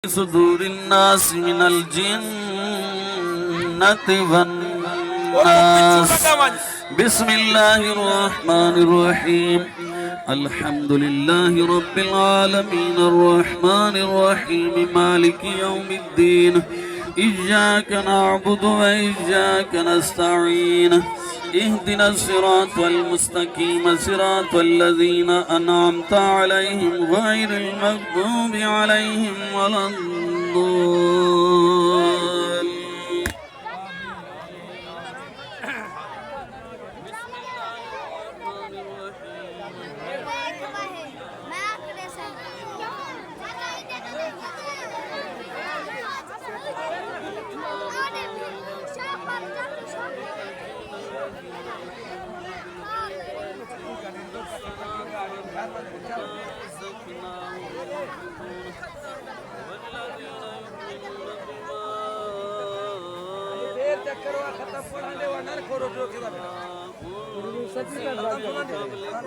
صدور الناس من الجنة والناس. بسم الله الرحمن الرحيم. الحمد لله رب العالمين الرحمن الرحيم مالك يوم الدين. إياك نعبد وإياك نستعين. اهدنا الصراط المستقيم صراط الذين أنعمت عليهم غير المغضوب عليهم ولا الضالين.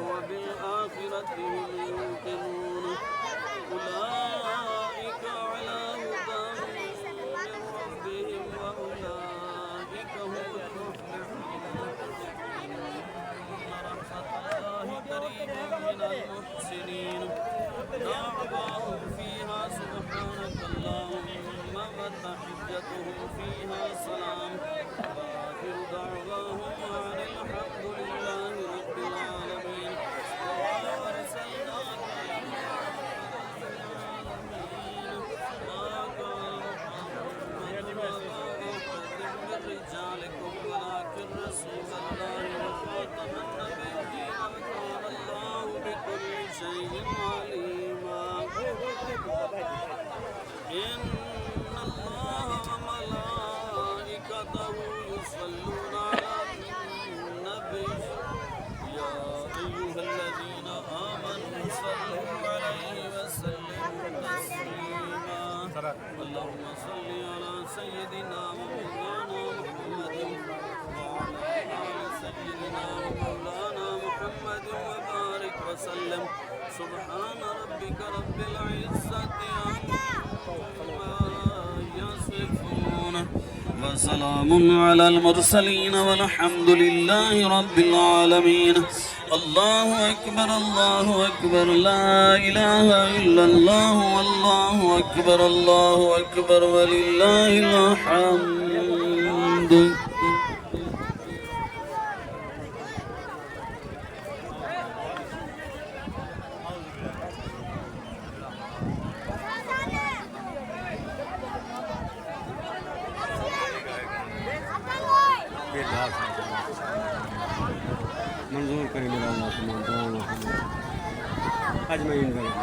وبالآخرة هم يوقنون أولئك على هدى من ربهم وأولئك هم المفلحون. إن رحمة الله قريب من المحسنين. دعواهم فيها سبحانك اللهم وتحيتهم فيها سلام وآخر دعواهم أن الحمد لله رب العالمين. وما أرسلناك إلا رحمة للعالمين. ما كان محمد أبا أحد من رجالكم ولكن رسول الله وخاتم النبيين وكان الله بكل شيء عليما. إن الله وملائكته يصلون على النبي يا أيها الذين آمنوا صلوا عليه وسلموا تسليما. اللهم صل على سيدنا ومولانا محمد وعلى آل سيدنا ومولانا محمد وبارك وسلم. سبحان ربك رب العزة عما يصفون وسلام على المرسلين والحمد لله رب العالمين. الله أكبر الله أكبر لا إله إلا الله والله أكبر الله أكبر ولله الحمد. मंजूर करें मेरा अल्लाह अजमईन करें।